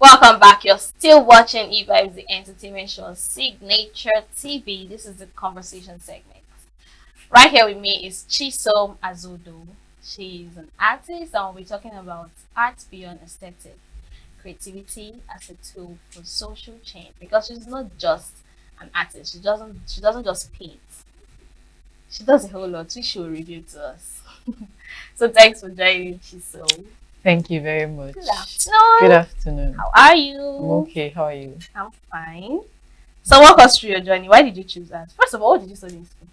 Welcome back. You're still watching E-Vibes, the entertainment show Signature TV. This is the conversation segment. Right here with me is Chisom Azudo. She's an artist and we'll be talking about art beyond aesthetic, creativity as a tool for social change. Because she's not just an artist. She doesn't just paint. She does a whole lot, which she will reveal to us. So thanks for joining, Chisom. Thank you very much. Good afternoon. Good afternoon. How are I'm you? okay. How are you? I'm fine. So walk us through your journey. Why did you choose that? First of all, what did you study in school?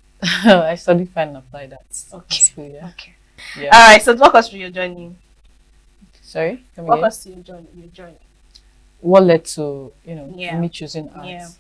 I studied fine and applied arts. Okay. School, yeah. Okay. Yeah. All right. So walk us through your journey. Sorry. Come Walk again. us through your journey. What led to Yeah. me choosing arts?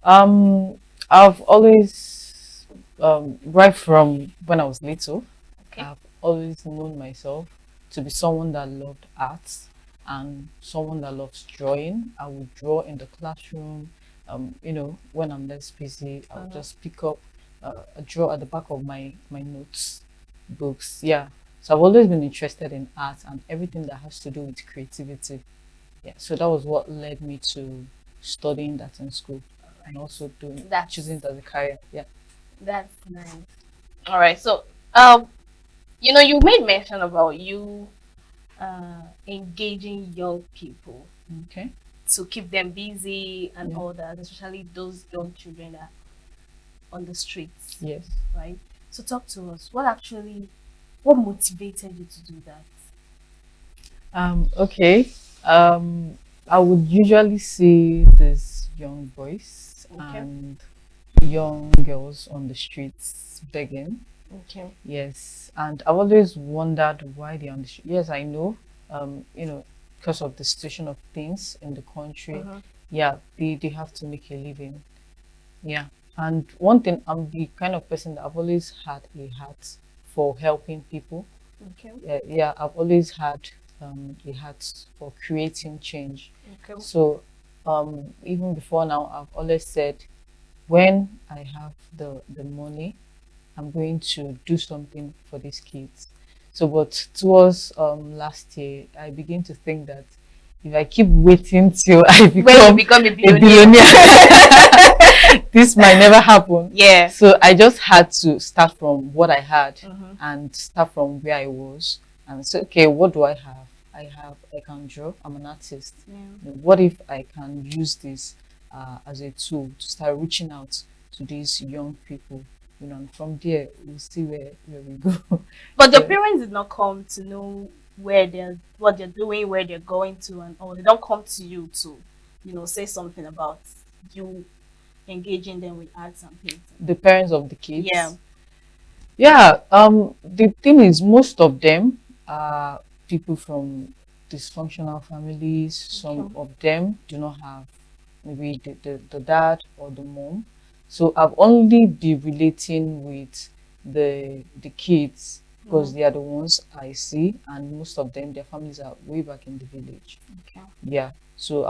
Yeah. I've always right from when I was little, Okay. I've always known myself to be someone that loved arts and someone that loves drawing. I would draw in the classroom. When I'm less busy, I'll just pick up a draw at the back of my notes books. Yeah. So I've always been interested in art and everything that has to do with creativity. Yeah. So that was what led me to studying that in school and also That's choosing it as a career. Yeah. that's nice. All right. So you made mention about you engaging young people Okay. to keep them busy and Yeah. all that, especially those young children that are on the streets, Yes. right? So talk to us. What motivated you to do that? Okay. I would usually see these young boys Okay. and young girls on the streets begging. Okay. Yes, and I've always wondered why they're on the street. Yes, I know. Because of the situation of things in the country. Uh-huh. Yeah, they have to make a living. Yeah, and one thing, I'm the kind of person that I've always had a heart for helping people. Okay. Yeah, I've always had a heart for creating change. Okay. So even before now, I've always said when I have the money, I'm going to do something for these kids. So, but towards last year, I begin to think that if I keep waiting till I When you become become a a billionaire. billionaire, this might never happen. Yeah. So I just had to start from what I had Mhm. and start from where I was and say, okay, what do I have? I can draw. I'm an artist. Yeah. What if I can use this as a tool to start reaching out to these young people? And from there we'll see where we go. But your Yeah. parents did not come to know what they're doing, where they're going to, and all. They don't come to you to, say something about you engaging them with arts and painting. The parents of the kids. Yeah. Yeah, the thing is, most of them are people from dysfunctional families. Some Okay. of them do not have maybe the dad or the mom. So I've only been relating with the kids because Mhm. they are the ones I see, and most of them, their families are way back in the village. Okay. Yeah. So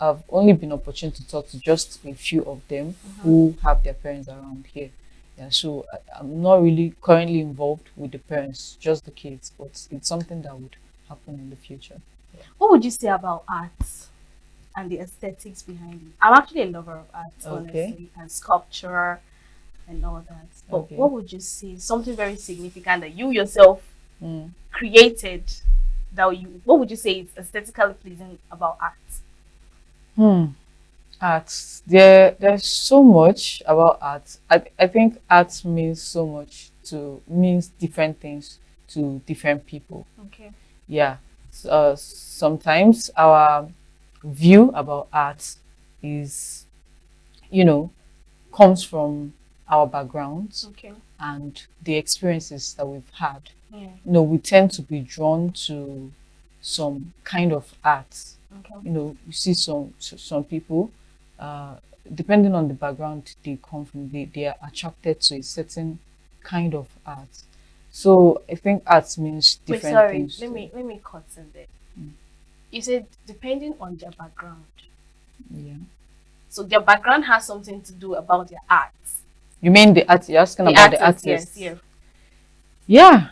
I've only been opportune to talk to just a few of them Mhm. who have their parents around here. Yeah, so I'm not really currently involved with the parents, just the kids, but it's something that would happen in the future. What would you say about arts and the aesthetics behind it? I'm actually a lover of art, Okay, honestly, and sculpture and all that. But okay. what would you say? Something very significant that you yourself Mm. created what would you say is aesthetically pleasing about art? Hmm. Art. There's so much about art. I think art means different things to different people. Okay. Yeah. Sometimes our view about art is, you know, comes from our backgrounds Okay. and the experiences that we've had. Yeah. We tend to be drawn to some kind of art. Okay. You see some people, uh, depending on the background they come from, they are attracted to a certain kind of art. So I think art means Wait, different sorry. things. Let me cut in there. Mm. You said depending on their background. Yeah. So their background has something to do about their art. You mean the art? You're asking The about the artist, yes, artist? yeah. Yeah,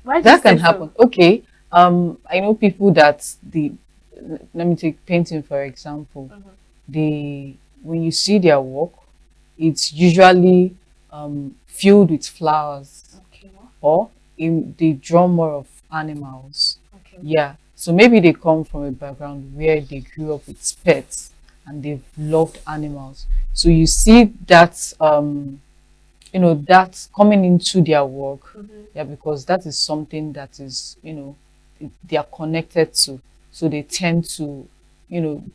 Why do you that say can so? happen. Okay. I know people that let me take painting for example. Mm-hmm. They When you see their work, it's usually filled with flowers, Okay. or they draw more of animals. Okay. Yeah. So maybe they come from a background where they grew up with pets and they've loved animals. So you see that that's coming into their work. Mm-hmm. Yeah, because that is something that is, they are connected to. So they tend to,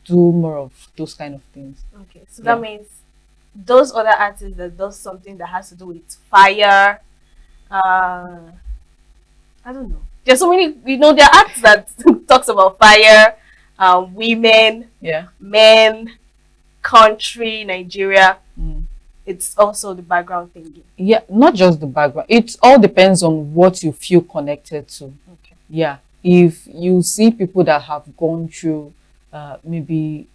do more of those kind of things. Okay. So that Yeah. means those other artists that does something that has to do with fire. I don't know. There's so many. There are arts that talks about fire, women, Yeah. men, country, Nigeria. Mm. It's also the background thingy. Yeah, not just the background. It all depends on what you feel connected to. Okay. Yeah. If you see people that have gone through maybe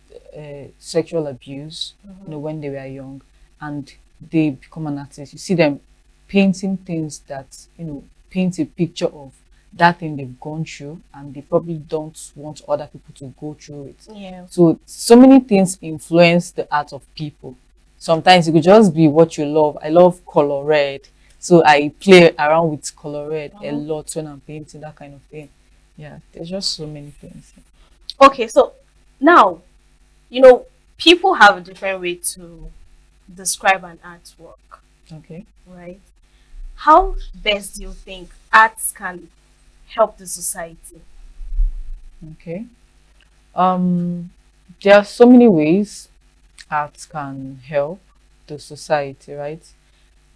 sexual abuse, Mm-hmm. when they were young, and they become an artist, you see them painting things that, paint a picture of that thing they've gone through, and they probably don't want other people to go through it. Yeah. So many things influence the art of people. Sometimes it could just be what you love. I love color red, so I play around with color red a Mm-hmm. lot when I'm painting, that kind of thing. Yeah, there's just so many things. Okay. So now people have a different way to describe an artwork, Okay. right? How best do you think arts can help the society? Okay. Um, there are so many ways art can help the society, right?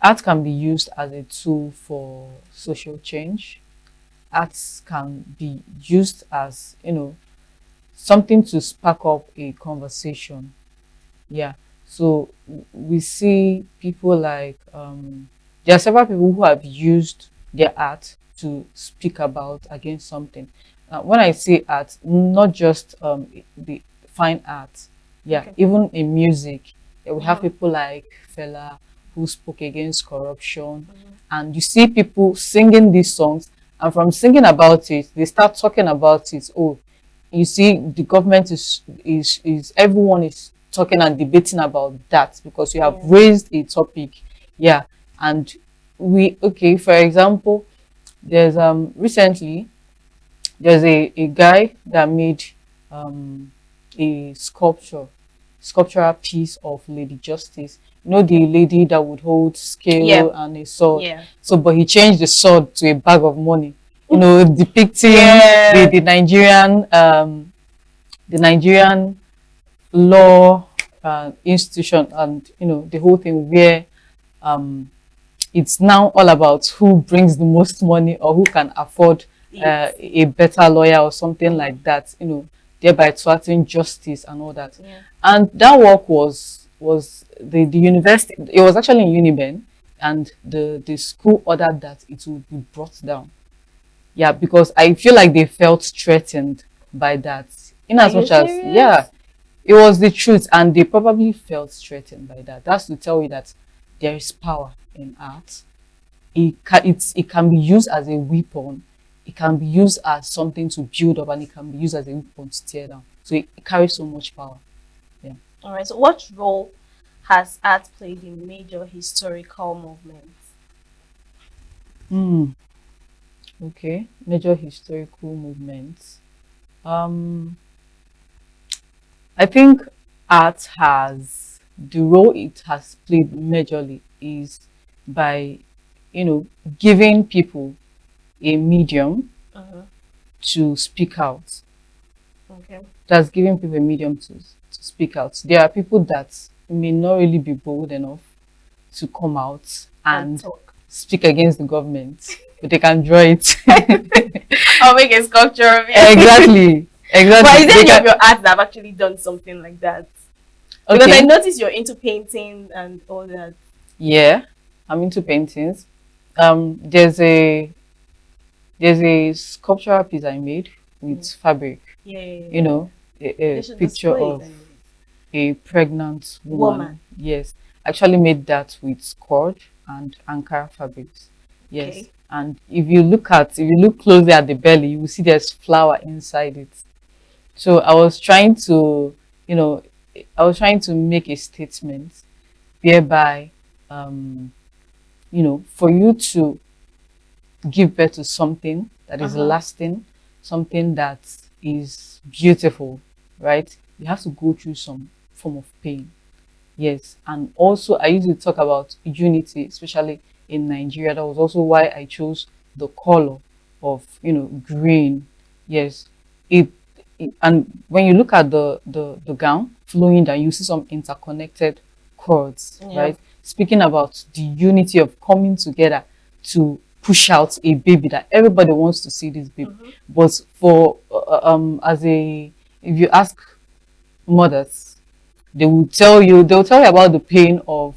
Art can be used as a tool for social change. Arts can be used as, something to spark up a conversation. Yeah. So we see people like there are several people who have used their art to speak about against something. When I say art, not just the fine art. Yeah, Okay. even in music, we have Mm-hmm. people like Fela who spoke against corruption, Mm-hmm. and you see people singing these songs, and from singing about it, they start talking about it. Oh, you see the government is everyone is talking and debating about that because you have Yeah. raised a topic. Yeah. And okay, for example, there's recently there's a guy that made um a sculptural piece of Lady Justice, the Okay. lady that would hold Yeah. scale and a sword. Yeah. So but he changed the sword to a bag of money, depicting Yeah. the Nigerian law institution, and the whole thing where um it's now all about who brings the most money or who can afford It. a better lawyer or something Mm-hmm. like that, thereby thwarting justice and all that. Yeah. And that work was the university. It was actually in Uniben, and the school ordered that it would be brought down. Yeah, because I feel like they felt threatened by that. In Are as you much as, yeah, serious? it was the truth, and they probably felt threatened by that. That's to tell you that there is power in art. It can be used as a weapon. It can be used as something to build up, and it can be used as a weapon to tear down. So it carries so much power. Yeah. All right. So, what role has art played in major historical movements? Hmm. Okay. Major historical movements. Um, I think art has the role it has played majorly is by, giving people a medium Uh-huh. to speak out. Okay. That's giving people a medium to speak out. There are people that may not really be bold enough to come out And and talk. speak against the government, but they can draw it. I'll make a sculpture of it. Exactly. But Exactly. is there any of your art that have actually done something like that? Because I Okay. noticed you're into painting and all that. Yeah, I'm into paintings. Um, there's a there's a sculptural piece I made with Mm. fabric. Yeah, yeah, You yeah. know, They a should picture display it of anyway. a pregnant Woman. woman. Yes, actually made that with cord and Ankara fabrics. Yes, Okay. and if you look closely at the belly, you will see there's flower inside it. So I was trying to, you know, I was trying to make a statement whereby, um, for you to give birth to something that is Uh-huh. lasting, something that is beautiful, right? You have to go through some form of pain. Yes. And also, I used to talk about unity, especially in Nigeria. That was also why I chose the color of, green. Yes. It, and when you look at the gown flowing down, you see some interconnected cords, Yeah. right? Speaking about the unity of coming together to push out a baby that everybody wants to see this baby. Mm-hmm. But for as a if you ask mothers, they'll tell you about the pain of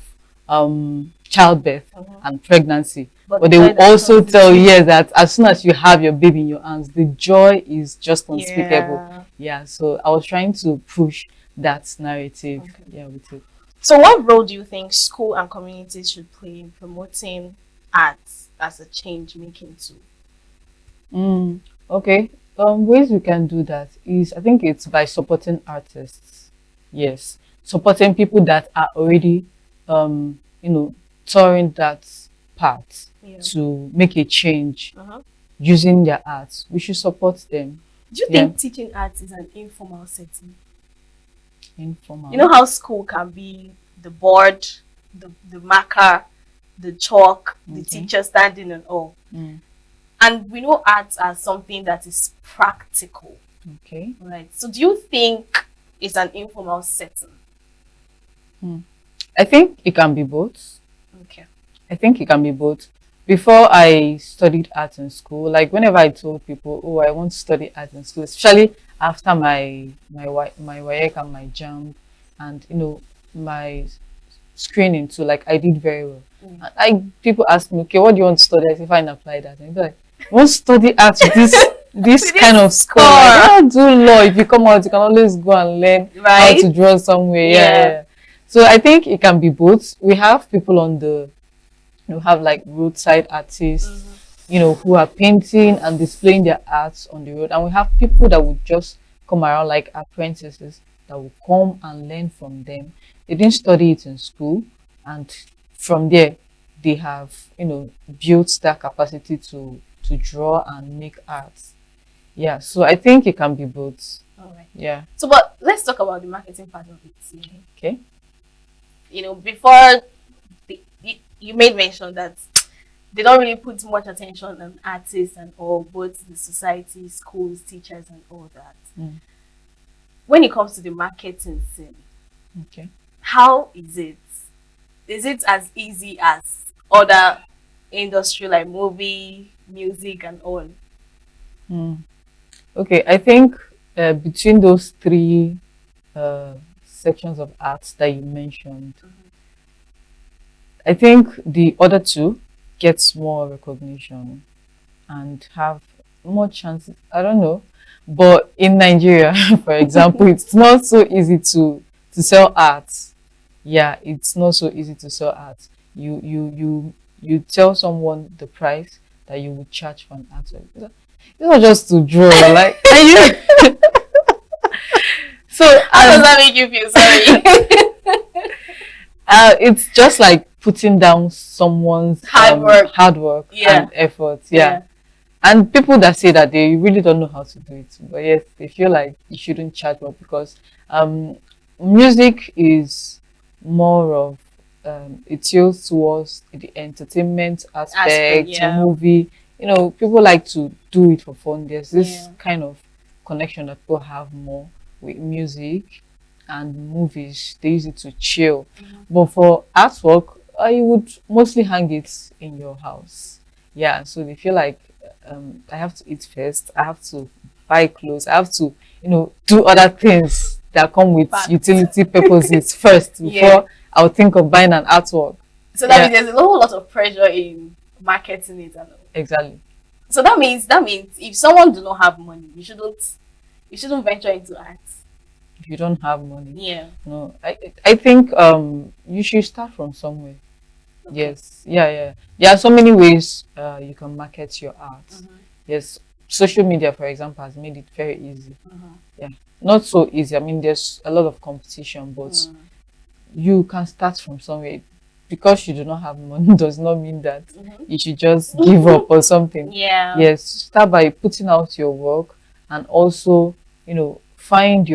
childbirth Mm-hmm. and pregnancy, But but the they joy will that also comes with tell you, it. yes, that as soon as you have your baby in your arms, the joy is just unspeakable. Yeah. Yeah, so I was trying to push that narrative, Okay. yeah, with it. So, what role do you think school and communities should play in promoting arts as a change making tool? Mm, okay. Ways we can do that is, I think it's by supporting artists. Yes, supporting people that are already, touring that path Yeah. to make a change Uh-huh. using their arts. We should support them. Do you Yeah, think teaching arts is an informal setting? You know informal. how school can be the board, the marker, the chalk, the Okay. teacher standing and all. Mm, And we know arts as something that is practical, okay. right? So do you think it's an informal setting? Mm. I think it can be both. Okay. I think it can be both. Before I studied art in school, like whenever I told people, "Oh, I want to study art in school," especially after my WAEC and my JAMB, and my screening too, like I did very well. Mm. And people ask me, "Okay, what do you want to study?" I say, "Fine, apply that." And they're like, "You want to study art with this With kind this of score? Like, score, why not do law? If you come out, you can always go and learn how right? to draw somewhere." Yeah, yeah, Yeah. yeah. So I think it can be both. We have people on the have like roadside artists, Mm-hmm. who are painting and displaying their arts on the road. And we have people that would just come around like apprentices that will come and learn from them. They didn't study it in school, and from there they have, built that capacity to draw and make art. Yeah, so I think it can be both. All right. Yeah. So, but let's talk about the marketing part of it. Okay. Before you made mention that they don't really put much attention on artists and all, both the society, schools, teachers, and all that. Mm, When it comes to the marketing scene, okay. how is it? Is it as easy as other industry like movie, music, and all? Mm. Okay, I think between those three uh, sections of arts that you mentioned, I think the other two gets more recognition and have more chances. I don't know, but in Nigeria, for example, it's not so easy to sell art. Yeah, it's not so easy to sell art. You tell someone the price that you would charge for an artwork. It's not just to draw, like and you. So How does that make you feel? Sorry. it's just like putting down someone's hard work Yeah. and effort. Yeah. Yeah. And people that say that they really don't know how to do it, but yes, they feel like you shouldn't charge more because um, music is more of it tilts towards the entertainment Aspect, aspect, yeah. movie. People like to do it for fun. There's this Yeah. kind of connection that people have more with music and movies. They use it to chill. But for artwork, you would mostly hang it in your house. Yeah, so they feel like I have to eat first. I have to buy clothes. I have to, do other things that come with Fact. utility purposes first before Yeah. I'll think of buying an artwork. So that Yeah, means there's a whole lot of pressure in marketing it and all. exactly. So that means if someone do not have money, you shouldn't venture into art. If you don't have money, Yeah. no, I think you should start from somewhere. Okay. Yes, yeah, yeah. There are so many ways you can market your art. Mhm. Yes, social media, for example, has made it very easy. Mhm. Yeah, not so easy. I mean, there's a lot of competition, but Mm. you can start from somewhere. Because you do not have money does not mean that Mhm. you should just give up or something. Yeah. Yes, start by putting out your work, and also, find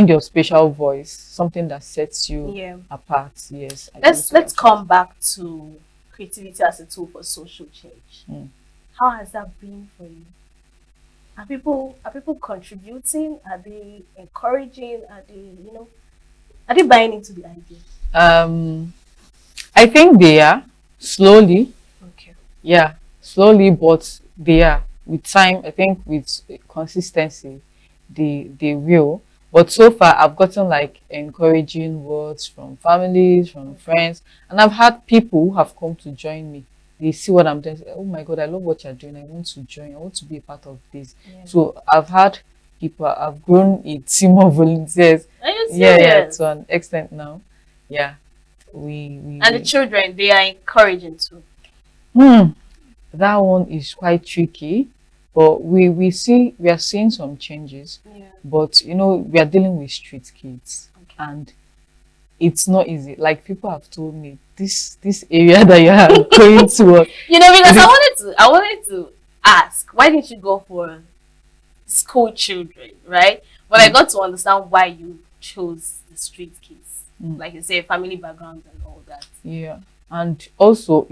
your special voice, something that sets you Yeah. apart. Yes, I believe Let's so actually. come back to creativity as a tool for social change. Mm. How has that been for you? Are people contributing? Are they encouraging? Are they buying into the idea? Um, I think they are slowly. Okay. Yeah, slowly, but they are with time. I think with consistency, they will. But so far, I've gotten like encouraging words from families, from Okay. friends, and I've had people who have come to join me. They see what I'm doing. Say, oh my God, I love what you're doing. I want to join. I want to be a part of this. Yeah. So I've had people. I've grown a team of volunteers. Are you Yeah, yeah, serious? to an extent now. Yeah, we we And the we. children, they are encouraging too. Hmm. That one is quite tricky, but we are seeing some changes. Yeah. But we are dealing with street kids, Okay. and it's not easy. Like, people have told me, this area that you are going to, Because I wanted to ask, why didn't you go for school children, right? But I Mm, got to understand why you chose the street kids, mm, like you say, family backgrounds and all that. yeah. And also,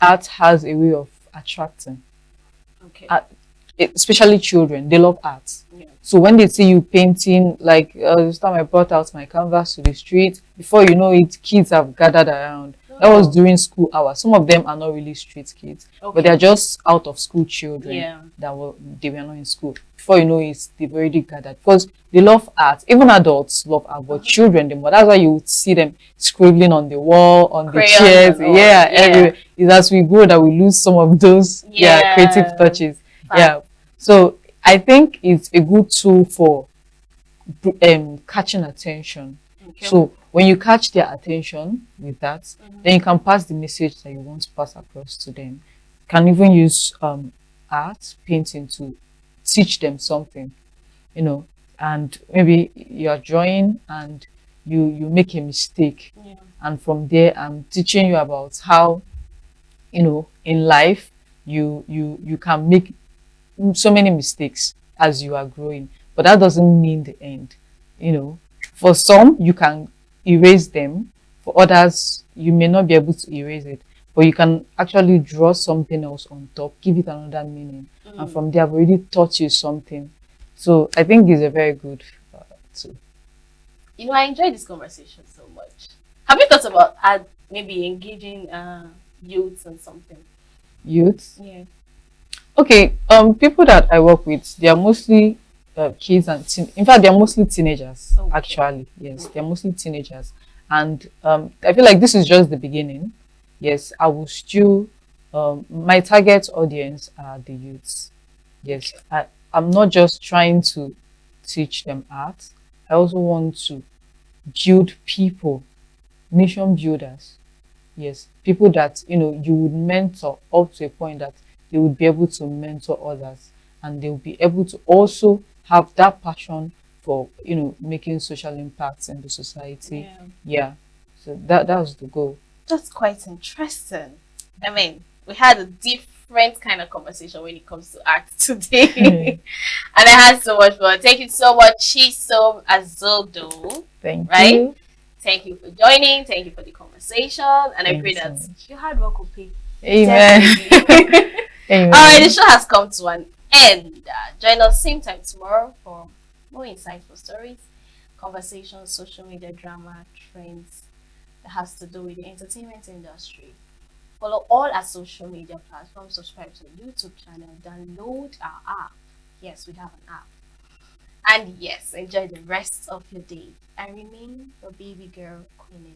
art has a way of attracting, Okay. uh, especially children. They love art. Yeah. So when they see you painting, like this time I brought out my canvas to the street, before you know it, kids have gathered around. That was Oh. during school hours. Some of them are not really street kids, but Okay. they're just out of school children Yeah. they were not in school. Before you know it, they've already gathered because they love art. Even adults love art, but children, the more. That's why you would see them scribbling on the wall, on the Crayons chairs. and all. Yeah, Yeah. everywhere. It's as we grow that we lose some of those, creative Yeah. touches. Fact. Yeah. So I think it's a good tool for catching attention. Okay. So when you catch their attention with that, then you can pass the message that you want to pass across to them. You can even use art, painting to teach them something, you know. And maybe you are drawing and you make a mistake, Yeah. and from there I'm teaching you about how, in life you can make so many mistakes as you are growing, but that doesn't mean the end. For some you can erase them, for others you may not be able to erase it, but you can actually draw something else on top, give it another meaning, and from there I've already taught you something. So I think it's a very good tool. I enjoy this conversation so much. Have you thought about maybe engaging youths and something? Youth. Yeah. Okay, people that I work with, they are mostly kids and in fact, they are mostly teenagers. Okay. Actually, yes, they are mostly teenagers, and I feel like this is just the beginning. Yes, I will still. My target audience are the youths. Yes, I'm not just trying to teach them art. I also want to build people, nation builders. Yes, people that you would mentor up to a point that they would be able to mentor others, and they will be able to also have that passion for making social impacts in the society. Yeah. Yeah, so that was the goal. That's quite interesting. I mean, we had a different kind of conversation when it comes to art today. And I had so much fun. Thank you so much, Chisom Azodo. Thank Right? you. Thank you for joining. Thank you for the conversation. And I Thank pray you so that much. your hard work will pay. Amen. Definitely. Amen. Alright, the show has come to an end. Join us same time tomorrow for more insightful stories, conversations, social media drama, trends that has to do with the entertainment industry. Follow all our social media platforms, subscribe to the YouTube channel, download our app. Yes, we have an app. And yes, enjoy the rest of your day. I remain your baby girl, Queen.